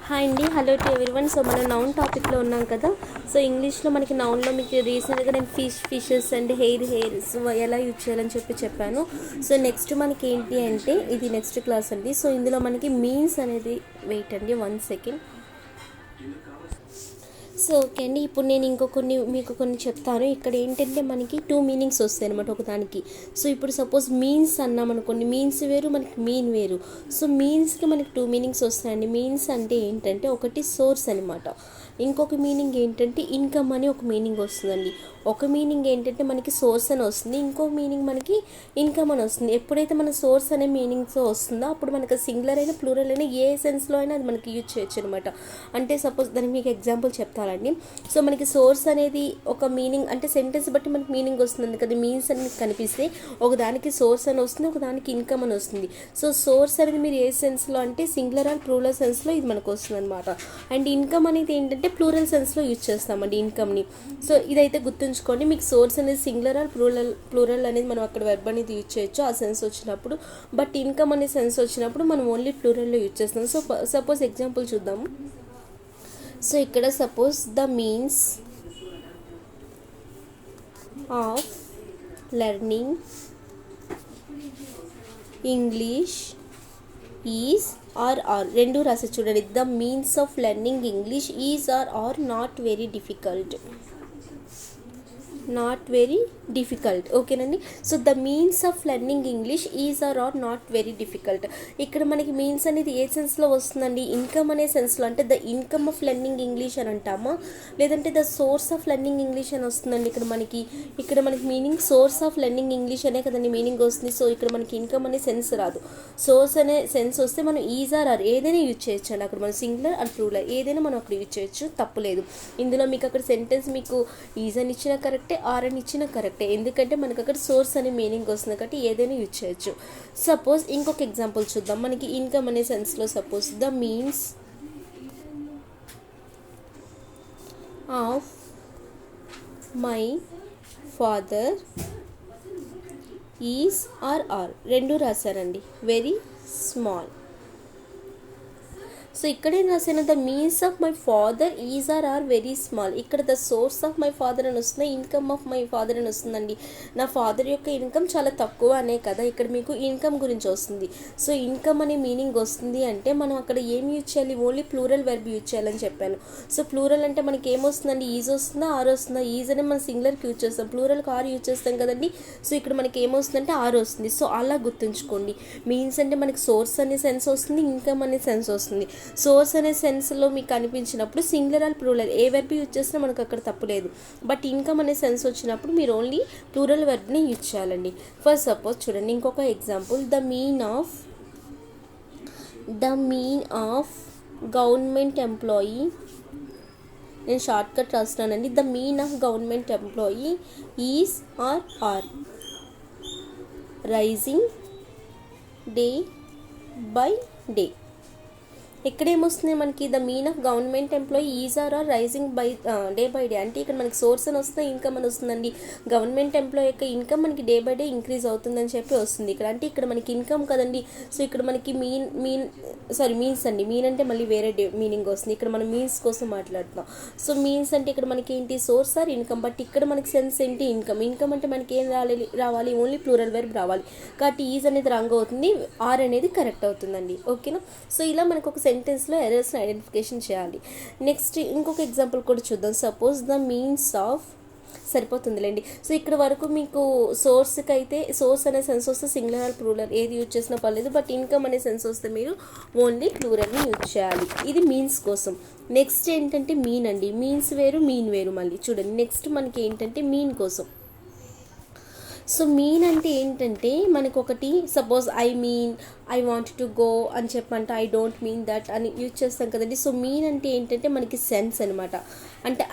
Hi అండి, hello to everyone. So మనం noun టాపిక్లో ఉన్నాం కదా. సో ఇంగ్లీష్లో మనకి నౌన్లో మీకు రీసెంట్గా నేను ఫిషెస్ అండ్ హెయిర్స్ ఎలా యూజ్ చేయాలని చెప్పాను. సో నెక్స్ట్ మనకి ఏంటి అంటే ఇది నెక్స్ట్ క్లాస్ అండి. సో ఇందులో మనకి మీన్స్ అనేది వెయిట్ అండి 1 సెకండ్. సో ఓకే అండి, ఇప్పుడు నేను మీకు కొన్ని చెప్తాను. ఇక్కడ ఏంటంటే మనకి 2 మీనింగ్స్ వస్తాయి అనమాట ఒకదానికి. సో ఇప్పుడు సపోజ్ మీన్స్ అన్నాం అనుకోండి, మీన్స్ వేరు మనకి మీన్ వేరు. సో మీన్స్కి మనకి 2 మీనింగ్స్ వస్తాయండి. మీన్స్ అంటే ఏంటంటే ఒకటి సోర్స్ అనమాట, ఇంకొక మీనింగ్ ఏంటంటే ఇన్కమ్ అని ఒక మీనింగ్ వస్తుందండి. ఒక మీనింగ్ ఏంటంటే మనకి సోర్స్ అని వస్తుంది, ఇంకో మీనింగ్ మనకి ఇన్కమ్ అని వస్తుంది. ఎప్పుడైతే మన సోర్స్ అనే మీనింగ్తో వస్తుందో అప్పుడు మనకి సింగులర్ అయినా ప్లూరల్ అయినా ఏ సెన్స్లో అయినా అది మనకి యూజ్ చేయొచ్చు అనమాట. అంటే సపోజ్ దానికి మీకు ఎగ్జాంపుల్ చెప్తానండి. సో మనకి సోర్స్ అనేది ఒక మీనింగ్ అంటే సెంటెన్స్ బట్టి మనకి మీనింగ్ వస్తుంది కదా. మీన్స్ అని మీకు కనిపిస్తే ఒకదానికి సోర్స్ అని వస్తుంది, ఒకదానికి ఇన్కమ్ అని వస్తుంది. సో సోర్స్ అనేది మీరు ఏ సెన్స్లో అంటే సింగులర్ ఆర్ ప్లూరల్ సెన్స్లో ఇది మనకు వస్తుంది అనమాట. అండ్ ఇన్కమ్ అనేది ఏంటంటే ప్లూరల్ సెన్స్లో యూజ్ చేస్తామండి ఇన్కమ్ని. సో ఇదైతే గుర్తుంచుకోండి. మీకు సోర్స్ అనేది సింగులర్ ఆర్ ప్లూరల్ అనేది మనం అక్కడ వెర్బ్ అనేది యూజ్ చేయొచ్చు ఆ సెన్స్ వచ్చినప్పుడు. బట్ ఇన్కమ్ అనే సెన్స్ వచ్చినప్పుడు మనం ఓన్లీ ప్లూరల్లో యూజ్ చేస్తాం. సో సపోజ్ ఎగ్జాంపుల్ చూద్దాము. సో ఇక్కడ suppose the means of learning English is are రెండు రాసి చూడండి. The means of learning English is are not very difficult. ఓకేనండి. So the means of learning English is are not very difficult. ఇక్కడ మనకి means అనేది ఏ సెన్స్లో వస్తుందండి? Income అనే సెన్స్లో. అంటే the income of learning English అని అంటామా, లేదంటే the source of learning English అని వస్తుందండి. ఇక్కడ మనకి meaning source of learning English అనే కదండి మీనింగ్ వస్తుంది. సో ఇక్కడ మనకి ఇన్కమ్ అనే సెన్స్ రాదు. సోర్స్ అనే సెన్స్ వస్తే మనం ఈజ్ ఆర్ ఏదైనా యూజ్ చేయొచ్చు అండి. అక్కడ మనం సింగులర్ అండ్ ప్లూరల్ ఏదైనా మనం అక్కడ యూజ్ చేయొచ్చు, తప్పులేదు. ఇందులో మీకు అక్కడ సెంటెన్స్ మీకు ఈజ్ అని ఇచ్చిన కరెక్టే, ఆర్ అని ఇచ్చిన కరెక్టే. ఎందుకంటే మనకు అక్కడ సోర్స్ అనే మీనింగ్ వస్తుంది కాబట్టి ఏదైనా యూజ్ చేయొచ్చు. సపోజ్ ఇంకొక ఎగ్జాంపుల్ చూద్దాం. మనకి ఇన్కమ్ అనే సెన్స్లో suppose the means of my father is are రెండు రాశారండి, వెరీ స్మాల్. సో ఇక్కడేం రాసాను, the means of my father is are very small. ఇక్కడ the source of my father అని వస్తుంది, ఇన్కమ్ ఆఫ్ మై ఫాదర్ అని వస్తుందండి. నా ఫాదర్ యొక్క ఇన్కమ్ చాలా తక్కువ అనే కదా ఇక్కడ మీకు ఇన్కమ్ గురించి వస్తుంది. సో ఇన్కమ్ అనే మీనింగ్ వస్తుంది అంటే మనం అక్కడ ఏం యూజ్ చేయాలి? ఓన్లీ ప్లూరల్ వెర్బ్ యూజ్ చేయాలని చెప్పాను. సో ప్లూరల్ అంటే మనకి ఏమొస్తుందండి? ఈజ్ వస్తుందా, ఆర్ వస్తుందా? ఈజ్ అనే మనం సింగులర్కి యూజ్ చేస్తాం, ప్లూరల్కి ఆర్ యూజ్ చేస్తాం కదండి. సో ఇక్కడ మనకి ఏమొస్తుందంటే ఆర్ వస్తుంది. సో అలా గుర్తుంచుకోండి. మీన్స్ అంటే మనకి సోర్స్ అనే సెన్స్ వస్తుంది, ఇన్కమ్ అనే సెన్స్ వస్తుంది. సోర్స్ అనే సెన్స్లో మీకు అనిపించినప్పుడు singular or plural a verb use చేసినా మనకు అక్కడ తప్పులేదు. బట్ ఇన్కమ్ అనే సెన్స్ వచ్చినప్పుడు మీరు ఓన్లీ ప్లూరల్ వెర్బ్ని యూజ్ చేయాలండి. ఫర్ సపోజ్ చూడండి ఇంకొక example. The mean of government employee, నేను షార్ట్ కట్ రాస్తున్నానండి. The mean of government employee is are rising day by day. ఎక్కడేమొస్తుంది మనకి? The mean of government employee is are rising by day by day. అంటే ఇక్కడ మనకి source అని వస్తుంది, income అని వస్తుందండి. గవర్నమెంట్ ఎంప్లాయీ యొక్క ఇన్కమ్ మనకి డే బై డే ఇంక్రీజ్ అవుతుందని చెప్పి వస్తుంది ఇక్కడ. అంటే ఇక్కడ మనకి ఇన్కమ్ కదండి. సో ఇక్కడ మనకి మీన్స్ అండి. మీన్ అంటే మళ్ళీ వేరే మీనింగ్ వస్తుంది. ఇక్కడ మనం మీన్స్ కోసం మాట్లాడుతున్నాం. సో మీన్స్ అంటే ఇక్కడ మనకి ఏంటి? Source or income. బట్ ఇక్కడ మనకి సెన్స్ ఏంటి? ఇన్కమ్ అంటే మనకి ఏం రావాలి? ఓన్లీ ప్లూరల్ వెర్బ్ రావాలి. కాబట్టి ఈజ్ అనేది రాంగ్ అవుతుంది, ఆర్ అనేది కరెక్ట్ అవుతుందండి. ఓకేనా? సో ఇలా మనకు ఒక సెంటెన్స్లో ఎర్రర్స్ని ఐడెంటిఫికేషన్ చేయాలి. నెక్స్ట్ ఇంకొక ఎగ్జాంపుల్ కూడా చూద్దాం. సపోజ్ ద మీన్స్ ఆఫ్, సరిపోతుందిలేండి. సో ఇక్కడ వరకు మీకు సోర్స్కి అయితే సోర్స్ అనే సెన్స్ వస్తే సింగులర్ ఆర్ ప్లూరల్ ఏది యూజ్ చేసినా పర్లేదు. బట్ ఇన్కమ్ అనే సెన్స్ వస్తే మీరు ఓన్లీ ప్లూరల్ని యూజ్ చేయాలి. ఇది మీన్స్ కోసం. నెక్స్ట్ ఏంటంటే మీన్ అండి. మీన్స్ వేరు, మీన్ వేరు. మళ్ళీ చూడండి నెక్స్ట్ మనకి ఏంటంటే మీన్ కోసం. సో మీన్ అంటే ఏంటంటే మనకు ఒకటి suppose I want to go అని చెప్పంటే ఐ డోంట్ మీన్ దట్ అని యూజ్ చేస్తాం కదండి. సో మీన్ అంటే ఏంటంటే మనకి సెన్స్ అనమాట. అంటే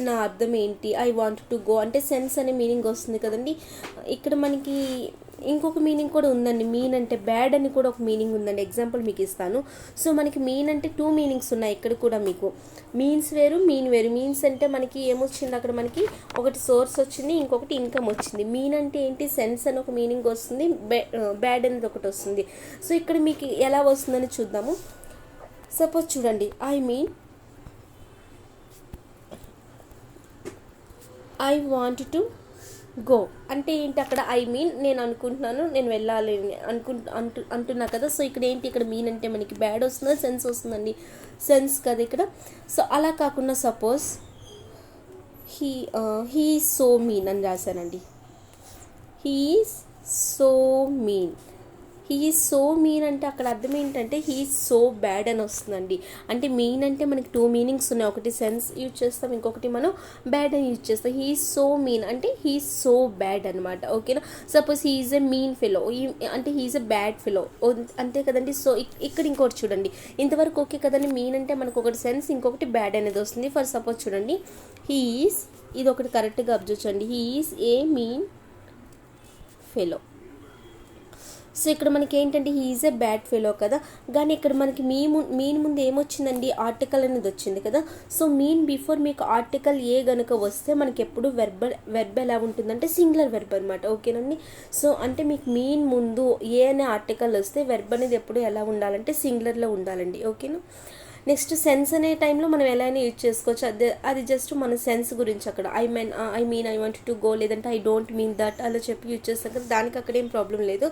నా అర్థం ఏంటి? ఐ వాంట్ టు గో అంటే సెన్స్ అనే మీనింగ్ వస్తుంది కదండి. ఇక్కడ మనకి ఇంకొక మీనింగ్ కూడా ఉందండి. మీన్ అంటే బ్యాడ్ అని కూడా ఒక మీనింగ్ ఉందండి. ఎగ్జాంపుల్ మీకు ఇస్తాను. సో మనకి మీన్ అంటే 2 మీనింగ్స్ ఉన్నాయి ఇక్కడ కూడా మీకు. మీన్స్ వేరు, మీన్ వేరు. మీన్స్ అంటే మనకి ఏమొచ్చింది అక్కడ? మనకి ఒకటి సోర్స్ వచ్చింది, ఇంకొకటి ఇన్కమ్ వచ్చింది. మీన్ అంటే ఏంటి? సెన్స్ అని ఒక మీనింగ్ వస్తుంది, బ్యాడ్ అనేది ఒకటి వస్తుంది. సో ఇక్కడ మీకు ఎలా వస్తుందని చూద్దాము. సపోజ్ చూడండి, ఐ వాంట్ టు గో అంటే ఏంటి, అక్కడ నేను అనుకుంటున్నాను, నేను వెళ్ళాలి అంటున్నా కదా. సో ఇక్కడ ఏంటి, ఇక్కడ మీన్ అంటే మనకి బ్యాడ్ వస్తుందా సెన్స్ వస్తుందండి, సెన్స్ కదా ఇక్కడ. సో అలా కాకుండా సపోజ్ హీ సో మీన్ అని రాశానండి. He is so mean. He is so mean అంటే అక్కడ అర్థం ఏంటంటే హీ ఈజ్ సో బ్యాడ్ అని వస్తుందండి. అంటే మీన్ అంటే మనకి 2 మీనింగ్స్ ఉన్నాయి, ఒకటి సెన్స్ యూజ్ చేస్తాం, ఇంకొకటి మనం బ్యాడ్ అని యూజ్ చేస్తాం. హీ ఈజ్ సో మీన్ అంటే హీ ఈజ్ సో బ్యాడ్ అనమాట. ఓకేనా. Suppose he is a mean fellow అంటే he is a bad fellow, అంతే కదండి. సో ఇక్కడ ఇంకోటి చూడండి, ఇంతవరకు ఓకే కదండి. మీన్ అంటే మనకు ఒకటి సెన్స్, ఇంకొకటి బ్యాడ్ అనేది వస్తుంది. ఫర్ సపోజ్ చూడండి, హీ ఈజ్, ఇది ఒకటి కరెక్ట్గా అబ్జర్వ్ చేయండి, he is a mean fellow. So ఇక్కడ మనకి ఏంటంటే he is a bad fellow కదా, కానీ ఇక్కడ మనకి మీన్ ముందు ఏమొచ్చిందండి, ఆర్టికల్ అనేది వచ్చింది కదా. సో మీన్ బిఫోర్ మీకు ఆర్టికల్ ఏ గనుక వస్తే మనకి ఎప్పుడు వెర్బ్ ఎలా ఉంటుందంటే సింగులర్ వెర్బ్ అనమాట. ఓకేనండి. సో అంటే మీకు మీన్ ముందు ఏ అనే ఆర్టికల్ వస్తే వెర్బ్ అనేది ఎప్పుడు ఎలా ఉండాలంటే సింగులర్లో ఉండాలండి. ఓకేనా. నెక్స్ట్ సెన్స్ అనే టైంలో మనం ఎలా అయినా యూజ్ చేసుకోవచ్చు, అది జస్ట్ మన సెన్స్ గురించి. అక్కడ ఐ వాంట్ టు గో, లేదంటే ఐ డోంట్ మీన్ దట్ అలా చెప్పి యూజ్ చేస్తాం కదా, దానికి అక్కడ ఏం ప్రాబ్లం లేదు.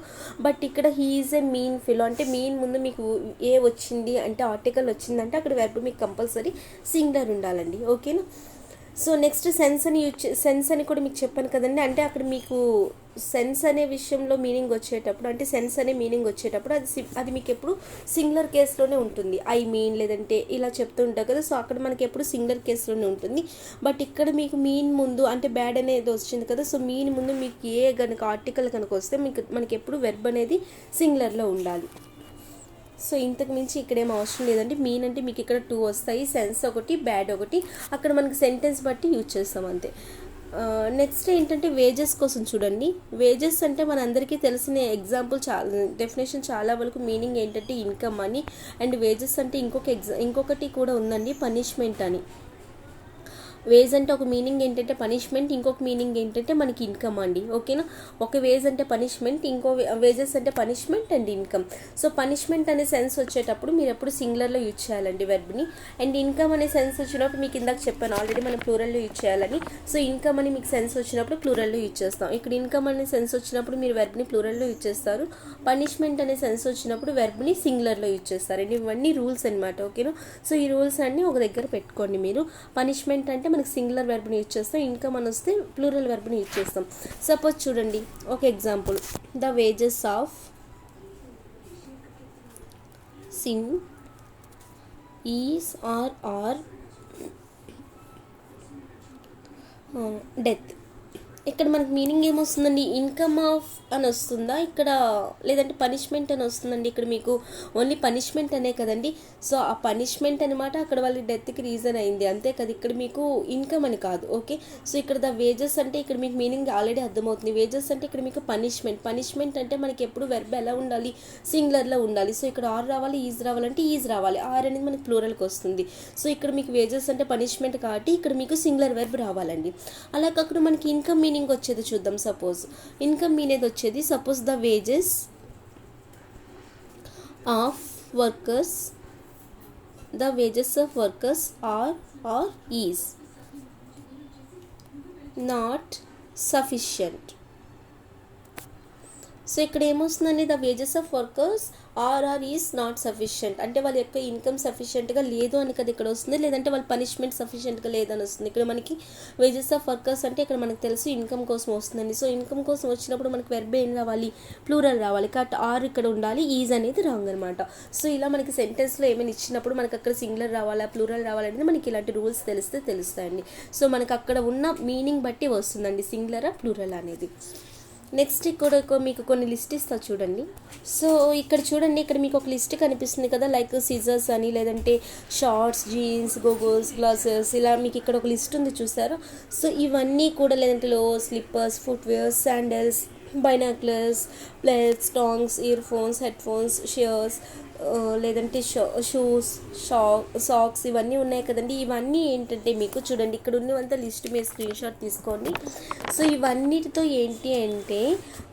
బట్ ఇక్కడ he is a mean fellow అంటే మీన్ ముందు మీకు ఏ వచ్చింది అంటే ఆర్టికల్ వచ్చిందంటే అక్కడ వెర్బ్ మీకు కంపల్సరీ సింగులర్ ఉండాలండి. ఓకేనా. సో నెక్స్ట్ సెన్స్ అని కూడా మీకు చెప్పాను కదండి. అంటే అక్కడ మీకు సెన్స్ అనే విషయంలో మీనింగ్ వచ్చేటప్పుడు, అంటే సెన్స్ అనే మీనింగ్ వచ్చేటప్పుడు అది మీకు ఎప్పుడు సింగులర్ కేసులోనే ఉంటుంది. లేదంటే ఇలా చెప్తూ ఉంటారు కదా. సో అక్కడ మనకి ఎప్పుడు సింగులర్ కేసులోనే ఉంటుంది. బట్ ఇక్కడ మీకు మీన్ ముందు అంటే బ్యాడ్ అనేది వచ్చింది కదా. సో మీన్ ముందు మీకు ఏ కనుక ఆర్టికల్ కనుక వస్తే మనకి ఎప్పుడు వెర్బ్ అనేది సింగులర్లో ఉండాలి. సో ఇంతకు మించి ఇక్కడేం అవసరం లేదండి. మీన్ అంటే మీకు ఇక్కడ 2 వస్తాయి, సెన్స్ ఒకటి, బ్యాడ్ ఒకటి. అక్కడ మనకి సెంటెన్స్ బట్టి యూజ్ చేస్తాం అంతే. నెక్స్ట్ ఏంటంటే వేజెస్ కోసం చూడండి. వేజెస్ అంటే మనందరికీ తెలిసిన ఎగ్జాంపుల్ డెఫినేషన్ చాలా వరకు మీనింగ్ ఏంటంటే ఇన్కమ్ అని. అండ్ వేజెస్ అంటే ఇంకొకటి కూడా ఉందండి, పనిష్మెంట్ అని. వేజ్ అంటే ఒక మీనింగ్ ఏంటంటే పనిష్మెంట్, ఇంకొక మీనింగ్ ఏంటంటే మనకి ఇన్కమ్ అండి. ఓకేనా. ఒక వేజ్ అంటే పనిష్మెంట్, ఇంకో వేజెస్ అంటే punishment and income. So punishment అనే సెన్స్ వచ్చేటప్పుడు మీరు ఎప్పుడు సింగులర్లో యూజ్ చేయాలండి వెర్బ్ని. అండ్ ఇన్కమ్ అనే సెన్స్ వచ్చినప్పుడు మీకు ఇందాక చెప్పాను ఆల్రెడీ మనం ప్లూరల్లో యూజ్ చేయాలని. సో ఇన్కమ్ అని మీకు సెన్స్ వచ్చినప్పుడు ప్లూరల్లో యూజ్ చేస్తాం. ఇక్కడ ఇన్కమ్ అనే సెన్స్ వచ్చినప్పుడు మీరు వెర్బ్ని ప్లూరల్లో యూజ్ చేస్తారు. పనిష్మెంట్ అనే సెన్స్ వచ్చినప్పుడు వెర్బ్ని సింగులర్లో యూజ్ చేస్తారు. అండ్ ఇవన్నీ రూల్స్ అనమాట. ఓకేనా. సో ఈ రూల్స్ అన్నీ ఒక దగ్గర పెట్టుకోండి మీరు. పనిష్మెంట్ అంటే మనకి సింగులర్ వెర్బ్ని యూజ్ చేస్తాం, ఇన్కమ్ అని వస్తే ప్లూరల్ వెర్బ్ని యూజ్ చేస్తాం. సపోజ్ చూడండి ఒక example, the wages of sin is are death. ఇక్కడ మనకి మీనింగ్ ఏమొస్తుందండి, ఇన్కమ్ ఆఫ్ అని వస్తుందా ఇక్కడ, లేదంటే పనిష్మెంట్ అని వస్తుందండి. ఇక్కడ మీకు ఓన్లీ పనిష్మెంట్ అనే కదండి. సో ఆ పనిష్మెంట్ అనమాట అక్కడ వాళ్ళ డెత్కి రీజన్ అయింది అంతే కదా, ఇక్కడ మీకు ఇన్కమ్ అని కాదు. ఓకే. సో ఇక్కడ ద వేజెస్ అంటే ఇక్కడ మీకు మీనింగ్ ఆల్రెడీ అర్థమవుతుంది. వేజెస్ అంటే ఇక్కడ మీకు పనిష్మెంట్ అంటే మనకి ఎప్పుడు వెర్బ్ ఎలా ఉండాలి, సింగులర్లో ఉండాలి. సో ఇక్కడ ఆర్ రావాలి, ఈజ్ రావాలంటే ఈజ్ రావాలి, ఆర్ అనేది మనకి ప్లూరల్కి వస్తుంది. సో ఇక్కడ మీకు వేజెస్ అంటే పనిష్మెంట్ కాబట్టి ఇక్కడ మీకు సింగులర్ వెర్బ్ రావాలండి. అలా కాకుండా మనకి ఇన్కమ్ మీనింగ్ వచ్చేది చూద్దాం. సపోజ్ ఇన్కమ్ మీనేది వచ్చేది, suppose the wages of workers are is not sufficient. So ఇక్కడ ఏమొస్తుందండి, the wages of workers are is not sufficient అంటే వాళ్ళ యొక్క ఇన్కమ్ సఫిషియెంట్గా లేదు అని కదా ఇక్కడ వస్తుంది, లేదంటే వాళ్ళ పనిష్మెంట్ సఫిషియెంట్గా లేదని వస్తుంది. ఇక్కడ మనకి వేజెస్ ఆఫ్ వర్కర్స్ అంటే ఇక్కడ మనకు తెలుసు ఇన్కమ్ కోసం వస్తుందండి. సో ఇన్కమ్ కోసం వచ్చినప్పుడు మనకి వెర్బ్ ఏం రావాలి, ప్లూరల్ రావాలి. కట్ ఆర్ ఇక్కడ ఉండాలి, ఈజ్ అనేది రాంగ్ అనమాట. సో ఇలా మనకి సెంటెన్స్లో ఏమైనా ఇచ్చినప్పుడు మనకి అక్కడ సింగులర్ రావాలా, ప్లూరల్ రావాలనేది మనకి ఇలాంటి రూల్స్ తెలుస్తాయండి. సో మనకి అక్కడ ఉన్న మీనింగ్ బట్టి వస్తుందండి సింగులరా ప్లూరల్ అనేది. నెక్స్ట్ ఇక్కడ మీకు కొన్ని లిస్ట్ ఇస్తా చూడండి. సో ఇక్కడ చూడండి, ఇక్కడ మీకు ఒక లిస్ట్ కనిపిస్తుంది కదా, లైక్ సిజర్స్ అని, లేదంటే షార్ట్స్, జీన్స్, గోగల్స్, గ్లాసెస్, ఇలా మీకు ఇక్కడ ఒక లిస్ట్ ఉంది చూసారా. సో ఇవన్నీ కూడా, లేదంటే slippers, footwears, sandals, binoculars, plates, tongs, ear phones, head phones, shares, లేదంటే షూస్, సాక్స్ ఇవన్నీ ఉన్నాయి కదండి. ఇవన్నీ ఏంటంటే మీకు చూడండి ఇక్కడ ఉన్నవంతా లిస్ట్ మీరు స్క్రీన్ షాట్ తీసుకోండి. సో ఇవన్నిటితో ఏంటి అంటే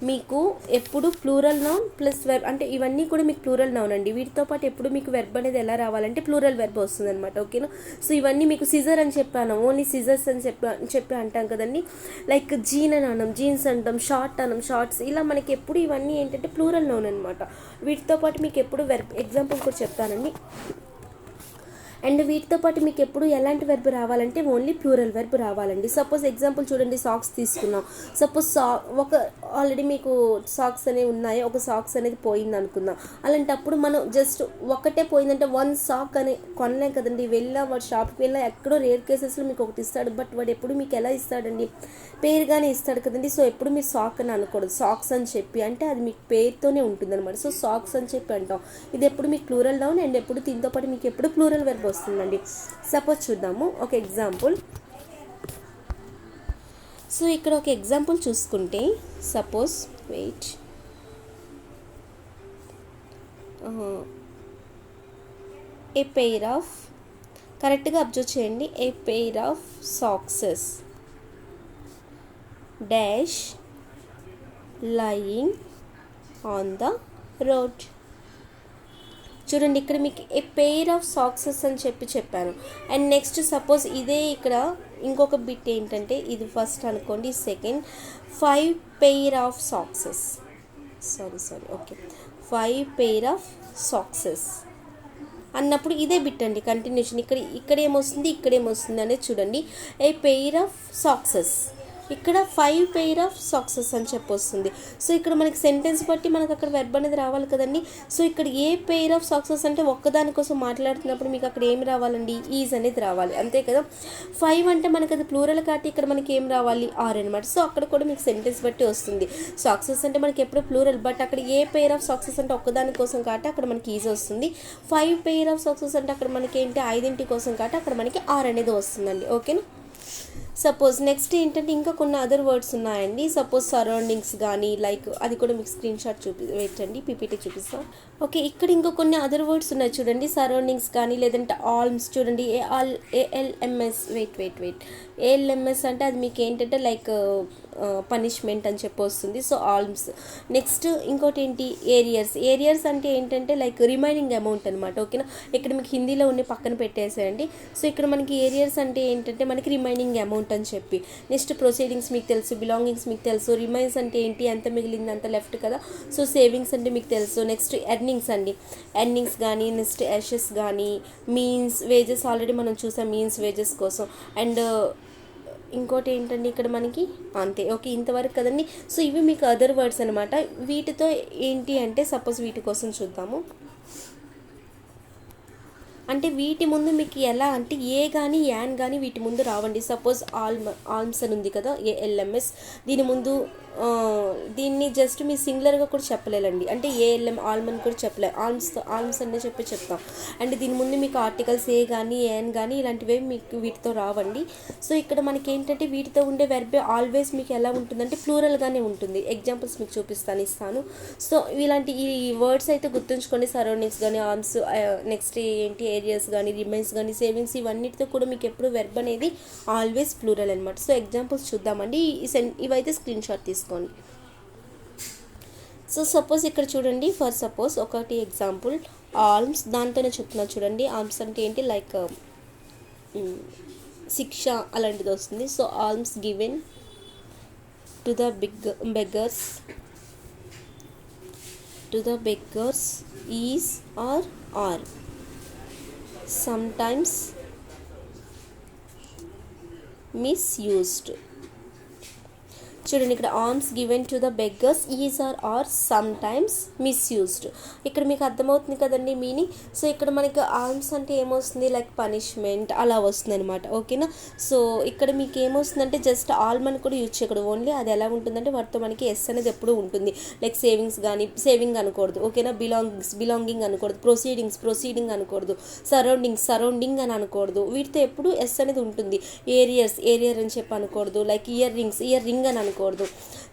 మీకు ఎప్పుడు ప్లూరల్ నౌన్ ప్లస్ వెర్బ్, అంటే ఇవన్నీ కూడా మీకు ప్లూరల్ నౌన్ అండి. వీటితో పాటు ఎప్పుడు మీకు వెర్బ్ అనేది ఎలా రావాలంటే ప్లూరల్ వెర్బ్ వస్తుంది అనమాట. ఓకేనా. సో ఇవన్నీ మీకు సిజర్ అని చెప్పాను, ఓన్లీ సిజర్స్ అని చెప్పి అంటాం కదండి. లైక్ జీన్ అని అనం, జీన్స్ అంటాం, షార్ట్ అనం, షార్ట్స్, ఇలా మనకి ఎప్పుడు ఇవన్నీ ఏంటంటే ప్లూరల్ నౌన్ అనమాట. వీటితో పాటు మీకు ఎప్పుడు వెర్బ్ ఎగ్జాంపుల్ కూడా చెప్తానండి. అండ్ వీటితో పాటు మీకు ఎప్పుడు ఎలాంటి వెర్బ్ రావాలంటే ఓన్లీ ప్లూరల్ వెర్బ్ రావాలండి. సపోజ్ ఎగ్జాంపుల్ చూడండి, సాక్స్ తీసుకున్నాం. సపోజ్ ఒక ఆల్రెడీ మీకు సాక్స్ అనేవి ఉన్నాయి, ఒక సాక్స్ అనేది పోయింది అనుకుందాం. అలాంటప్పుడు మనం జస్ట్ ఒకటే పోయిందంటే వన్ సాక్ అని కొనలేం కదండి. వాడు షాప్కి వెళ్ళా ఎక్కడో రేర్ కేసెస్లో మీకు ఒకటి ఇస్తాడు. బట్ వాడు ఎప్పుడు మీకు ఎలా ఇస్తాడండి, పేరుగానే ఇస్తాడు కదండి. సో ఎప్పుడు మీరు సాక్ అని అనకూడదు, సాక్స్ అని చెప్పి, అంటే అది మీకు పేరుతోనే ఉంటుంది అనమాట. సో సాక్స్ అని చెప్పి అంటాం. ఇది ఎప్పుడు మీకు ప్లూరల్ డౌన్ అండ్ ఎప్పుడు దీంతో పాటు మీకు ఎప్పుడు ప్లూరల్ వెర్బ్ వస్తుందండి. సపోజ్ చూద్దాము ఒక ఎగ్జాంపుల్. సో ఇక్కడ ఒక ఎగ్జాంపుల్ చూసుకుంటే suppose wait, a pair of, కరెక్ట్గా అబ్జర్వ్ చేయండి, a pair of socks dash lying on the road. చూడండి ఇక్కడ మీకు ఏ పెయిర్ ఆఫ్ సాక్సెస్ అని చెప్పాను. అండ్ నెక్స్ట్ సపోజ్ ఇదే ఇక్కడ ఇంకొక బిట్ ఏంటంటే, ఇది ఫస్ట్ అనుకోండి, second 5 pair of socks, okay 5 pair of socks అన్నప్పుడు ఇదే బిట్ అండి కంటిన్యూషన్. ఇక్కడ ఏమొస్తుంది అనేది చూడండి, ఏ పెయిర్ ఆఫ్ సాక్సెస్, ఇక్కడ 5 పెయిర్ ఆఫ్ సాక్సెస్ అని వస్తుంది. సో ఇక్కడ మనకి సెంటెన్స్ బట్టి మనకు అక్కడ వెర్బ్ అనేది రావాలి కదండి. సో ఇక్కడ ఏ పెయిర్ ఆఫ్ సాక్సెస్ అంటే ఒక్కదానికోసం మాట్లాడుతున్నప్పుడు మీకు అక్కడ ఏమి రావాలండి, ఈజ్ అనేది రావాలి, అంతే కదా. 5 అంటే మనకి అది ప్లూరల్ కాబట్టి ఇక్కడ మనకి ఏం రావాలి, ఆర్ అనమాట. సో అక్కడ కూడా మీకు సెంటెన్స్ బట్టి వస్తుంది. సాక్సెస్ అంటే మనకి ఎప్పుడు ప్లూరల్, బట్ అక్కడ ఏ పెయిర్ ఆఫ్ సాక్సెస్ అంటే ఒక్కదానికోసం కాబట్టి అక్కడ మనకి ఈజ్ వస్తుంది. 5 పెయిర్ ఆఫ్ సాక్సెస్ అంటే అక్కడ మనకి ఏంటి, 5 కోసం కాబట్టి అక్కడ మనకి ఆర్ అనేది వస్తుందండి. ఓకేనా. సపోజ్ నెక్స్ట్ ఏంటంటే ఇంకా కొన్ని అదర్ వర్డ్స్ ఉన్నాయండి. సపోజ్ సరౌండింగ్స్ కానీ, లైక్ అది కూడా మీకు స్క్రీన్ షాట్ పెట్టండి, పీపీటీ చూపిస్తాం. ఓకే, ఇక్కడ ఇంకా కొన్ని అదర్ వర్డ్స్ ఉన్నాయి చూడండి, సరౌండింగ్స్ కానీ, లేదంటే ఆల్మ్స్. చూడండి ఏఎల్ఎంఎస్, వెయిట్ ఏఎల్ఎంఎస్ అంటే అది మీకు ఏంటంటే లైక్ పనిష్మెంట్ అని వస్తుంది. సో ఆల్మ్స్. నెక్స్ట్ ఇంకోటి ఏంటి, ఏరియర్స్ అంటే ఏంటంటే లైక్ రిమైనింగ్ అమౌంట్ అనమాట. ఓకేనా. ఇక్కడ మీకు హిందీలో ఉండి పక్కన పెట్టేసేయండి. సో ఇక్కడ మనకి ఏరియర్స్ అంటే ఏంటంటే మనకి రిమైనింగ్ అమౌంట్ అని చెప్పి. నెక్స్ట్ ప్రొసీడింగ్స్ మీకు తెలుసు, బిలాంగింగ్స్ మీకు తెలుసు, రిమైన్స్ అంటే ఏంటి, ఎంత మిగిలింది అంత లెఫ్ట్ కదా. సో సేవింగ్స్ అంటే మీకు తెలుసు. నెక్స్ట్ ఎర్నింగ్స్ అండి, ఎర్నింగ్స్ కానీ, నెక్స్ట్ యాషెస్ కానీ, మీన్స్, వేజెస్ ఆల్రెడీ మనం చూసాం మీన్స్ వేజెస్ కోసం. అండ్ ఇంకోటి ఏంటండి ఇక్కడ మనకి అంతే. ఓకే, ఇంతవరకు కదండి. సో ఇవి మీకు అదర్ వర్డ్స్ అనమాట. వీటితో ఏంటి అంటే సపోజ్ వీటి కోసం చూద్దాము. అంటే వీటి ముందు మీకు ఎలా అంటే ఏ కానీ యాన్ కానీ వీటి ముందు రావండి. సపోజ్ ఆల్మ్స్ అని ఉంది కదా, ఏఎల్ఎంఎస్, దీని ముందు దీన్ని జస్ట్ మీ సింగులర్గా కూడా చెప్పలేదండి. అంటే ఏఎల్ఎం ఆల్మన్ కూడా చెప్పలే, ఆల్మ్స్ అనే చెప్తాం. అండ్ దీని ముందు మీకు ఆర్టికల్స్ ఏ కానీ ఏఎన్ కానీ ఇలాంటివే మీకు వీటితో రావండి. సో ఇక్కడ మనకి ఏంటంటే వీటితో ఉండే వెర్బ్ ఆల్వేస్ మీకు ఎలా ఉంటుందంటే ప్లూరల్గానే ఉంటుంది. ఎగ్జాంపుల్స్ మీకు ఇస్తాను. సో ఇలాంటి ఈ వర్డ్స్ అయితే గుర్తుంచుకోండి. సరౌండింగ్స్ కానీ, ఆర్మ్స్, నెక్స్ట్ ఏంటి ఏరియాస్ కానీ, రిమైన్స్ కానీ, సేవింగ్స్, ఇవన్నిటితో కూడా మీకు ఎప్పుడు వెర్బ్ అనేది ఆల్వేస్ ప్లూరల్ అనమాట. సో ఎగ్జాంపుల్స్ చూద్దామండి. ఇవైతే స్క్రీన్ షాట్ తీసుకోండి. సో సపోజ్ ఇక్కడ చూడండి, ఫర్ సపోజ్ ఒకటి ఎగ్జాంపుల్ ఆల్మ్స్, దాంతోనే చెప్తున్నా చూడండి. ఆల్మ్స్ అంటే ఏంటి, లైక్ శిక్ష అలాంటిది వస్తుంది. So alms given to the beggars is or are sometimes misused. చూడండి ఇక్కడ alms given to the beggars is are sometimes misused. ఇక్కడ మీకు అర్థమవుతుంది కదండి మీనింగ్. సో ఇక్కడ మనకి ఆర్మ్స్ అంటే ఏమొస్తుంది, లైక్ పనిష్మెంట్ అలా వస్తుంది అనమాట. ఓకేనా. సో ఇక్కడ మీకు ఏమొస్తుందంటే జస్ట్ ఆల్మన్ కూడా యూజ్ చేయకూడదు. ఓన్లీ అది ఎలా ఉంటుందంటే వాటితో మనకి ఎస్ అనేది ఎప్పుడు ఉంటుంది. లైక్ సేవింగ్స్ కానీ సేవింగ్ అనకూడదు. ఓకేనా. బిలాంగింగ్ అనకూడదు. ప్రొసీడింగ్ అనకూడదు. సరౌండింగ్ అని అనకూడదు. వీటితో ఎప్పుడు ఎస్ అనేది ఉంటుంది. ఏరియర్ అని చెప్పి అనకూడదు. లైక్ ఇయర్ రింగ్ అని అనకూడదు. అనకూడదు.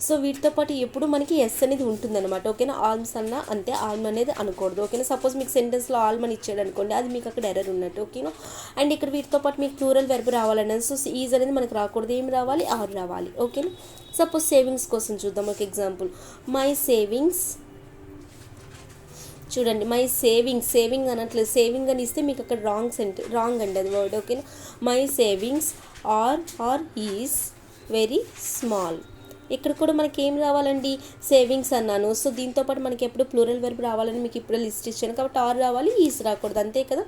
సో వీటితో పాటు ఎప్పుడు మనకి ఎస్ అనేది ఉంటుందన్నమాట. ఓకేనా, ఆల్మ్స్ అన్న అంతే, ఆల్మ్ అనేది అనకూడదు. ఓకేనా, సపోజ్ మీకు సెంటెన్స్లో ఆల్మ్ అని ఇచ్చాడు అనుకోండి, అది మీకు అక్కడ ఎర్రర్ ఉన్నట్టు. ఓకేనా, అండ్ ఇక్కడ వీటితో పాటు మీకు ప్లూరల్ వెర్బ్ రావాలన్నది. సో ఈజ్ అనేది మనకు రాకూడదు, ఏం రావాలి, ఆర్ రావాలి. ఓకేనా, సపోజ్ సేవింగ్స్ కోసం చూద్దాం ఒక ఎగ్జాంపుల్. మై సేవింగ్స్, చూడండి మై సేవింగ్ అనట్లేదు, సేవింగ్ అని ఇస్తే మీకు అక్కడ రాంగ్ అండి అది వర్డ్. ఓకేనా, my savings are is very small. ఇక్కడ కూడా మనకి ఏం రావాలండి, సేవింగ్స్ అన్నాను. సో దీంతోపాటు మనకి ఎప్పుడు ప్లూరల్ వెర్బ్ రావాలని మీకు ఇప్పుడు లిస్ట్ ఇచ్చాను కాబట్టి ఆర్ రావాలి, ఈజ్ రాకూడదు, అంతే కదా.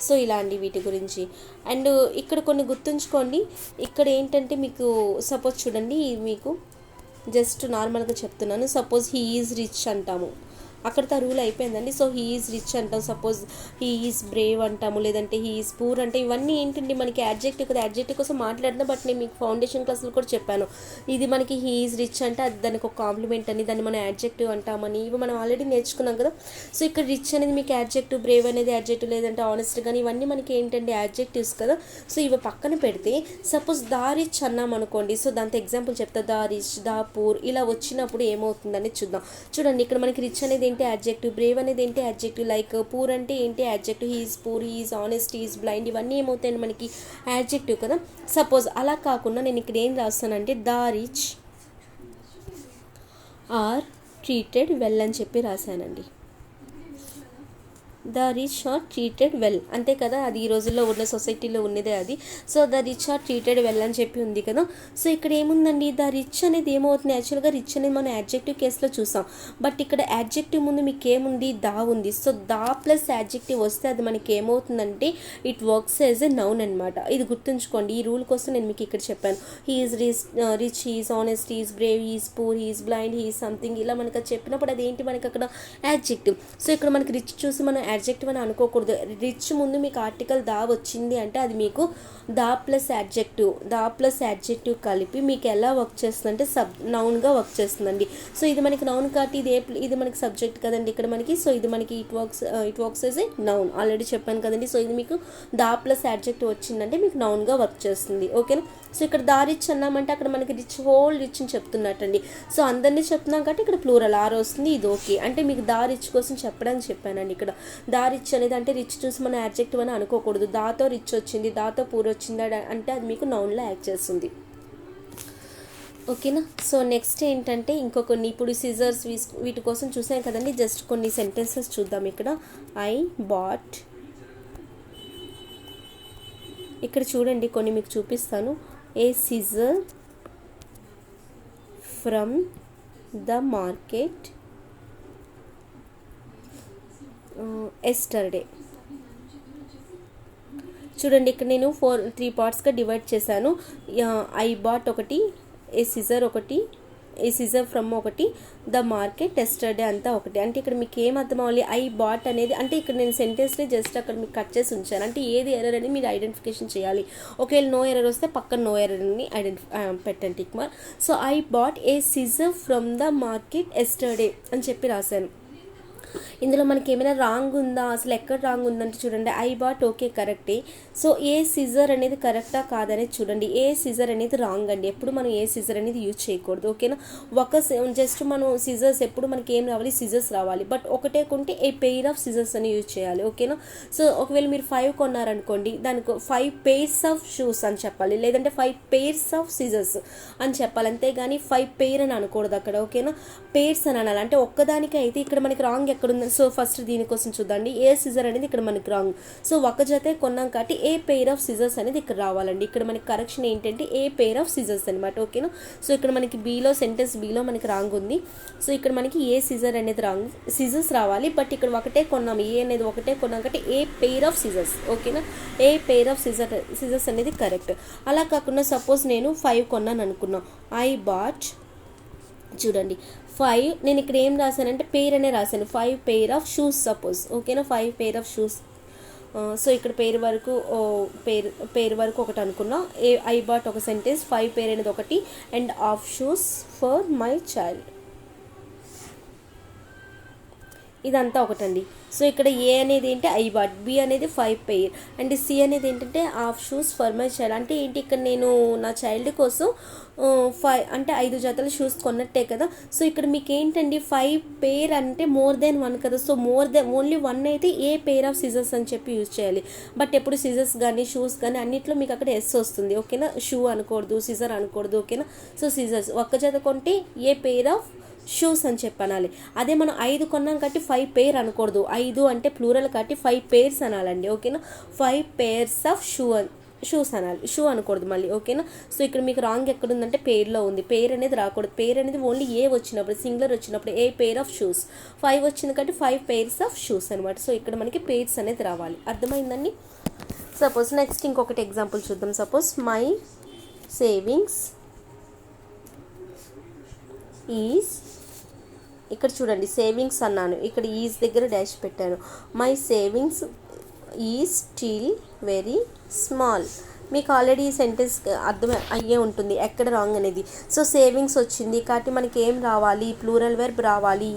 సో ఇలా అండి వీటి గురించి. అండ్ ఇక్కడ కొన్ని గుర్తుంచుకోండి. ఇక్కడ ఏంటంటే మీకు సపోజ్ చూడండి, మీకు జస్ట్ నార్మల్గా చెప్తున్నాను. సపోజ్ హీ ఈజ్ రిచ్ అంటాము, అక్కడితో రూల్ అయిపోయిందండి. సో హీ ఈజ్ రిచ్ అంటాం, సపోజ్ హీ ఈజ్ బ్రేవ్ అంటాము, లేదంటే హీ ఈజ్ పూర్ అంటే ఇవన్నీ ఏంటండి మనకి యాడ్జెక్టివ్ కదా. యాడ్జెక్టివ్ కోసం మాట్లాడినా, బట్ నేను మీకు ఫౌండేషన్ క్లాసులు కూడా చెప్పాను, ఇది మనకి హీ ఈజ్ రిచ్ అంటే అది దానికి ఒక కాంప్లిమెంట్ అని, దాన్ని మనం యాడ్జెక్టివ్ అంటామని, ఇవి మనం ఆల్రెడీ నేర్చుకున్నాం కదా. సో ఇక్కడ రిచ్ అనేది మీకు యాడ్జెక్టివ్, బ్రేవ్ అనేది యాడ్జెక్టివ్, లేదంటే ఆనెస్ట్ కానీ ఇవన్నీ మనకి ఏంటంటే యాడ్జెక్టివ్స్ కదా. సో ఇవి పక్కన పెడితే సపోజ్ దా రిచ్ అన్నాం అనుకోండి, సో దాంతో ఎగ్జాంపుల్ చెప్తా, దా రిచ్, దా పూర్ ఇలా వచ్చినప్పుడు ఏమవుతుందని చూద్దాం. చూడండి ఇక్కడ మనకి రిచ్ అనేది ఏంటి యాడ్జెక్టివ్, బ్రేవ్ అనేది ఏంటి యాడ్జెక్టివ్, లైక్ పూర్ అంటే ఏంటి adjective, he is poor, he is honest, he is blind, ఇవన్నీ ఏమవుతాయండి మనకి యాడ్జెక్టివ్ కదా. సపోజ్ అలా కాకుండా నేను ఇక్కడ ఏం రాస్తానంటే the rich are treated well అని చెప్పి రాశానండి. The rich are treated well, అంతే కదా, అది ఈ రోజుల్లో ఉన్న సొసైటీలో ఉన్నదే అది. సో the rich are treated well అని చెప్పి ఉంది కదా. సో ఇక్కడ ఏముందండి, ద రిచ్ అనేది ఏమవుతుంది, యాక్చువల్గా రిచ్ అనేది మనం యాడ్జెక్టివ్ కేసులో చూసాం, బట్ ఇక్కడ యాడ్జెక్టివ్ ముందు మీకు ఏముంది, దా ఉంది. సో దా ప్లస్ యాడ్జెక్టివ్ వస్తే అది మనకి ఏమవుతుందంటే it works as a noun అనమాట. ఇది గుర్తుంచుకోండి, ఈ రూల్ కోసం నేను మీకు ఇక్కడ చెప్పాను. He is rich, he is honest, he is Brave, he is poor, he is blind, he is something, ఇలా మనకు చెప్పినప్పుడు అది ఏంటి మనకి అక్కడ యాడ్జెక్టివ్. సో ఇక్కడ మనకి రిచ్ చూసి మనం యాడ్జెక్టివ్ అని అనుకోకూడదు. రిచ్ ముందు మీకు ఆర్టికల్ దా వచ్చింది అంటే అది మీకు దా ప్లస్ యాడ్జెక్టివ్ కలిపి మీకు ఎలా వర్క్ చేస్తుందంటే నౌన్గా వర్క్ చేస్తుందండి. సో ఇది మనకి నౌన్ కాబట్టి ఇది మనకి సబ్జెక్ట్ కదండి ఇక్కడ మనకి. సో ఇది మనకి it works as a noun, already చెప్పాను కదండి. సో ఇది మీకు దా ప్లస్ యాడ్జెక్టివ్ వచ్చిందంటే మీకు నౌన్గా వర్క్ చేస్తుంది. ఓకేనా, సో ఇక్కడ దా రిచ్ అన్నామంటే అక్కడ మనకి హోల్ రిచ్ అని చెప్తున్నట్టండి. సో అందరినీ చెప్తున్నాం కాబట్టి ఇక్కడ ప్లూరల్ ఆర్ వస్తుంది, ఇది ఓకే. అంటే మీకు దా రిచ్ కోసం చెప్పడానికి చెప్పానండి. ఇక్కడ దా రిచ్ అనేది అంటే రిచ్ చూసి మనం యాడ్జెక్టివ్ అని అనుకోకూడదు. దాతో రిచ్ వచ్చింది, దాతో పూర్ వచ్చింది అంటే అది మీకు నౌన్లో యాక్ట్ చేస్తుంది. ఓకేనా, సో నెక్స్ట్ ఏంటంటే ఇంకో కొన్ని ఇప్పుడు సిజర్స్ వీటి కోసం చూసాం కదండి. జస్ట్ కొన్ని సెంటెన్సెస్ చూద్దాం. ఇక్కడ ఐ బాట్, ఇక్కడ చూడండి కొన్ని మీకు చూపిస్తాను. A scissor from the market yesterday. చూడండి ఇక్కడ నేను 3 పార్ట్స్గా డివైడ్ చేశాను. ఐ బాట్ ఒకటి, ఏ సిజర్ ఒకటి, ఏ సిజర్ ఫ్రమ్ ఒకటి, ద మార్కెట్ ఎస్టర్డే అంతా ఒకటి. అంటే ఇక్కడ మీకు ఏం అర్థం అవ్వాలి, ఐ బాట్ అనేది అంటే ఇక్కడ నేను సెంటెన్స్ని జస్ట్ అక్కడ మీకు కట్ చేసి ఉంచాను. అంటే ఏది ఎర్రర్ అని మీరు ఐడెంటిఫికేషన్ చేయాలి. ఒకవేళ నో ఎర్రర్ వస్తే పక్కన నో ఎర్రర్ని పెట్టండి tick mark. So I bought a scissor from the market yesterday అని చెప్పి రాశాను. ఇందులో మనకి ఏమైనా రాంగ్ ఉందా, అసలు ఎక్కడ రాంగ్ ఉందంటే చూడండి, ఐ బాట్ ఓకే కరెక్టే. సో ఏ సిజర్ అనేది కరెక్టా కాదనేది చూడండి. ఏ సిజర్ అనేది రాంగ్ అండి, ఎప్పుడు మనం ఏ సిజర్ అనేది యూజ్ చేయకూడదు. ఓకేనా, జస్ట్ మనం సిజర్స్ ఎప్పుడు మనకి ఏం రావాలి, సిజర్స్ రావాలి. బట్ ఒకటే కొంటే ఏ పెయిర్ ఆఫ్ సిజర్స్ అని యూజ్ చేయాలి. ఓకేనా, సో ఒకవేళ మీరు 5 కొన్నారనుకోండి, దానికి 5 pairs ఆఫ్ షూస్ అని చెప్పాలి, లేదంటే 5 pairs ఆఫ్ సిజర్స్ అని చెప్పాలి. అంతేగాని 5 pair అని అనకూడదు అక్కడ. ఓకేనా, పేర్స్ అని అనాలి. అంటే ఒక్కదానికి అయితే ఇక్కడ మనకి రాంగ్ ఎక్కడ ఉంది. సో ఫస్ట్ దీనికోసం చూద్దండి, ఏ సిజర్ అనేది ఇక్కడ మనకి రాంగ్. సో ఒక జతే కొన్నాం కాబట్టి ఏ పెయిర్ ఆఫ్ సిజర్స్ అనేది ఇక్కడ రావాలండి. ఇక్కడ మనకి కరెక్షన్ ఏంటంటే ఏ పెయిర్ ఆఫ్ సిజర్స్ అనమాట. ఓకేనా, సో ఇక్కడ మనకి సెంటెన్స్ బీలో మనకి రాంగ్ ఉంది. సో ఇక్కడ మనకి ఏ సిజర్ అనేది రాంగ్, సిజర్స్ రావాలి. బట్ ఇక్కడ ఒకటే కొన్నాం, ఏ అనేది ఒకటే కొన్నాం కాబట్టి ఏ పెయిర్ ఆఫ్ సిజర్స్. ఓకేనా, ఏ పెయిర్ ఆఫ్ సిజర్స్ అనేది కరెక్ట్. అలా కాకుండా సపోజ్ నేను 5 కొన్నాను అనుకున్నాం, ఐ బాట్, చూడండి 5 నేను ఇక్కడ ఏం రాశానంటే పెయిర్ అనే రాశాను, 5 pair ఆఫ్ షూస్ సపోజ్. ఓకేనా, 5 pair ఆఫ్ షూస్. సో ఇక్కడ పేరు వరకు ఒకటి అనుకున్నాం. ఐ బాట్ ఒక సెంటెన్స్, 5 pair అనేది ఒకటి, and of shoes for my child, ఇదంతా ఒకటండి. సో ఇక్కడ ఏ అనేది ఏంటి ఐ బాట్, బి అనేది 5 పెయిర్ అండ్ సి అనేది ఏంటంటే half shoes for my child. అంటే ఏంటి ఇక్కడ నేను నా చైల్డ్ కోసం 5 అంటే 5 జతల షూస్ కొన్నట్టే కదా. సో ఇక్కడ మీకు ఏంటండి 5 పెయిర్ అంటే మోర్ దెన్ 1 కదా. సో మోర్ దెన్ ఓన్లీ 1 అయితే ఏ పెయిర్ ఆఫ్ సిజర్స్ అని చెప్పి యూజ్ చేయాలి. బట్ ఎప్పుడు సిజర్స్ కానీ షూస్ కానీ అన్నిట్లో మీకు అక్కడ ఎస్ వస్తుంది, ఓకేనా. షూ అనకూడదు, సిజర్ అనకూడదు, ఓకేనా. సో సిజర్స్ ఒక్క జత కొంటే ఏ పెయిర్ ఆఫ్ షూస్ అని చెప్పనాలి. అదే మనం 5 కొన్నాం కాబట్టి 5 పెయిర్ అనకూడదు, 5 అంటే ప్లూరల్ కాబట్టి 5 పెయిర్స్ అనాలండి, ఓకేనా. 5 పెయిర్స్ ఆఫ్ షూస్ అనాలి, షూ అనకూడదు మళ్ళీ, ఓకేనా. సో ఇక్కడ మీకు రాంగ్ ఎక్కడుందంటే పెయిర్లో ఉంది. పెయిర్ అనేది రాకూడదు. పెయిర్ అనేది ఓన్లీ ఏ వచ్చినప్పుడు, సింగులర్ వచ్చినప్పుడు ఏ పెయిర్ ఆఫ్ షూస్. 5 వచ్చింది కాబట్టి 5 పెయిర్స్ ఆఫ్ షూస్ అనమాట. సో ఇక్కడ మనకి పెయిర్స్ అనేది రావాలి, అర్థమైందండి. సపోజ్ నెక్స్ట్ ఇంకొకటి ఎగ్జాంపుల్ చూద్దాం. సపోజ్ మై సేవింగ్స్ ఈజ్, ఇక్కడ చూడండి సేవింగ్స్ అన్నాను, ఇక్కడ ఈజ్ దగ్గర డాష్ పెట్టాను. My savings is still very small. మీకు ఆల్రెడీ ఈ సెంటెన్స్ అర్థం అయ్యే ఉంటుంది ఎక్కడ రాంగ్ అనేది. సో సేవింగ్స్ వచ్చింది కాబట్టి మనకి ఏం రావాలి, ప్లూరల్ వెర్బ్ రావాలి.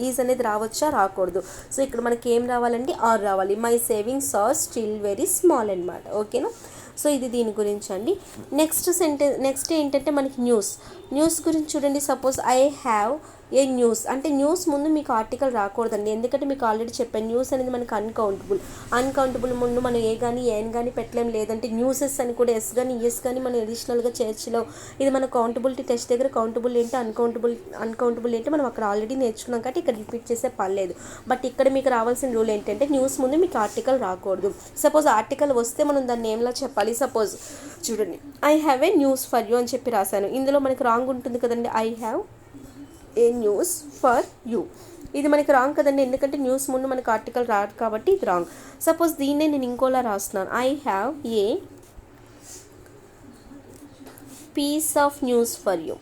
ఈజ్ అనేది రావచ్చా, రాకూడదు. సో ఇక్కడ మనకి ఏం రావాలండి, ఆర్ రావాలి. My savings are still very small అనమాట, ఓకేనా. సో ఇది దీని గురించి అండి. నెక్స్ట్ ఏంటంటే మనకి న్యూస్ గురించి చూడండి. Suppose I have A news అంటే న్యూస్ ముందు మీకు ఆర్టికల్ రాకూడదండి, ఎందుకంటే మీకు ఆల్రెడీ చెప్పాను న్యూస్ అనేది మనకి అన్కౌంటబుల్ ముందు మనం ఏ కానీ ఏన్ కానీ పెట్టలేం. లేదంటే న్యూసెస్ అని కూడా ఎస్ కానీ ఈఎస్ కానీ మనం అడిషనల్గా చేర్చలేం. ఇది మన కౌంటబిలిటీ టెస్ట్ దగ్గర కౌంటబుల్ ఏంటి అన్కౌంటబుల్ ఏంటి మనం అక్కడ ఆల్రెడీ నేర్చుకున్నాం కాబట్టి ఇక్కడ రిపీట్ చేసే పర్లేదు. బట్ ఇక్కడ మీకు రావాల్సిన రూల్ ఏంటంటే న్యూస్ ముందు మీకు ఆర్టికల్ రాకూడదు. సపోజ్ ఆర్టికల్ వస్తే మనం దాన్ని ఏంలా చెప్పాలి. సపోజ్ చూడండి I have A news for you అని చెప్పి రాశాను. ఇందులో మనకి రాంగ్ ఉంటుంది కదండి, I have A news for you. ఇది మనకి రాంగ్ కదండి, ఎందుకంటే న్యూస్ ముందు మనకు ఆర్టికల్ రాదు కాబట్టి ఇది రాంగ్. సపోజ్ దీన్నే నేను ఇంకోలా రాస్తున్నాను, I have a piece of news for you.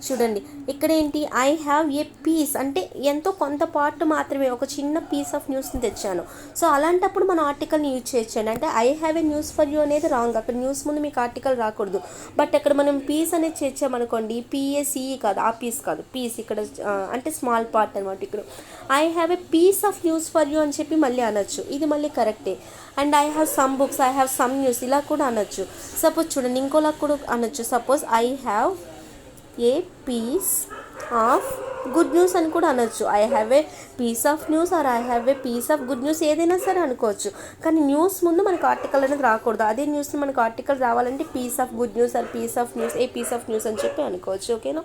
చూడండి ఇక్కడ ఏంటి ఐ హ్యావ్ ఏ పీస్ అంటే ఎంతో కొంత పార్ట్ మాత్రమే, ఒక చిన్న పీస్ ఆఫ్ న్యూస్ని తెచ్చాను. సో అలాంటప్పుడు మనం ఆర్టికల్ని యూజ్ చేయొచ్చండి. అంటే I have A news for you అనేది రాంగ్, అక్కడ న్యూస్ ముందు మీకు ఆర్టికల్ రాకూడదు. బట్ అక్కడ మనం పీస్ అనేది చేర్చామనుకోండి, పిఎస్ఈ కాదు, ఆ పీస్ కాదు, పీస్ ఇక్కడ అంటే స్మాల్ పార్ట్ అనమాట. ఇక్కడ I have a piece of news for you అని చెప్పి మళ్ళీ అనొచ్చు, ఇది మళ్ళీ కరెక్టే. And I have some books, I have some news ఇలా కూడా అనొచ్చు. సపోజ్ చూడండి ఇంకోలా కూడా అనొచ్చు. Suppose I have a piece of good news అని కూడా అనొచ్చు. I have a piece of news or I have a piece of good news ఏదైనా సరే అనుకోవచ్చు. కానీ న్యూస్ ముందు మనకు ఆర్టికల్ అనేది రాకూడదు. అదే న్యూస్ని మనకు ఆర్టికల్ రావాలంటే piece of good news or piece of news, a piece of news అని చెప్పి అనుకోవచ్చు, ఓకేనా.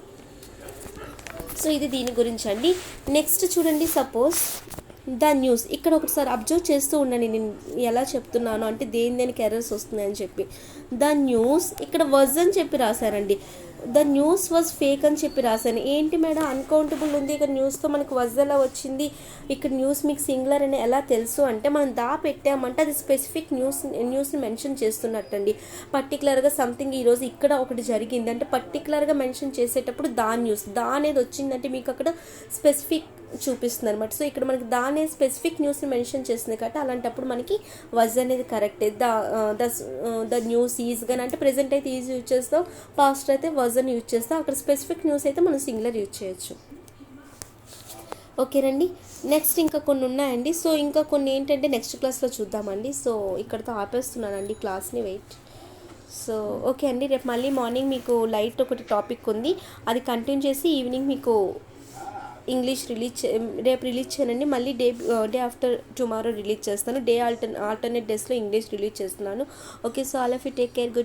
సో ఇది దీని గురించి అండి. నెక్స్ట్ చూడండి సపోజ్ ద న్యూస్. ఇక్కడ ఒకసారి అబ్జర్వ్ చేస్తూ ఉండండి నేను ఎలా చెప్తున్నాను అంటే దేనికి ఎర్రర్స్ వస్తున్నాయని చెప్పి. ద న్యూస్ ఇక్కడ వాజ్ అని చెప్పి రాశారండి, ద న్యూస్ వాజ్ ఫేక్ అని చెప్పి రాశాను. ఏంటి మేడం అన్కౌంటబుల్ ఉంది, ఇక్కడ న్యూస్తో మనకు వాజ్ ఎలా వచ్చింది, ఇక్కడ న్యూస్ మీకు సింగులర్ అని ఎలా తెలుసు అంటే మనం దా పెట్టామంటే అది స్పెసిఫిక్ న్యూస్ని మెన్షన్ చేస్తున్నట్టండి. పర్టికులర్గా సంథింగ్ ఈరోజు ఇక్కడ ఒకటి జరిగింది అంటే పర్టికులర్గా మెన్షన్ చేసేటప్పుడు దా న్యూస్, దా అనేది వచ్చిందంటే మీకు అక్కడ స్పెసిఫిక్ చూపిస్తుంది అనమాట. సో ఇక్కడ మనకి దాని స్పెసిఫిక్ న్యూస్ని మెన్షన్ చేస్తుంది కాబట్టి అలాంటప్పుడు మనకి వజ్ అనేది కరెక్టే. ద న్యూస్ ఈజ్ కానీ అంటే ప్రెజెంట్ అయితే ఈజ్ యూజ్ చేస్తాం, పాస్ట్ అయితే వజ్ అని యూజ్ చేస్తాం. అక్కడ స్పెసిఫిక్ న్యూస్ అయితే మనం సింగులర్ యూజ్ చేయొచ్చు, ఓకేనండి. నెక్స్ట్ ఇంకా కొన్ని ఉన్నాయండి. సో ఇంకా కొన్ని ఏంటంటే నెక్స్ట్ క్లాస్లో చూద్దామండి. సో ఇక్కడతో ఆపేస్తున్నానండి క్లాస్ని, వెయిట్. సో ఓకే అండి, రేపు మళ్ళీ మార్నింగ్ మీకు లైట్ ఒకటి టాపిక్ ఉంది, అది కంటిన్యూ చేసి ఈవినింగ్ మీకు ఇంగ్లీష్ రేపు రిలీజ్ చేయనండి. మళ్ళీ డే ఆఫ్టర్ టుమారో రిలీజ్ చేస్తాను. ఆల్టర్నేట్ డేస్లో ఇంగ్లీష్ రిలీజ్ చేస్తున్నాను. Okay, so all of you take care, good night.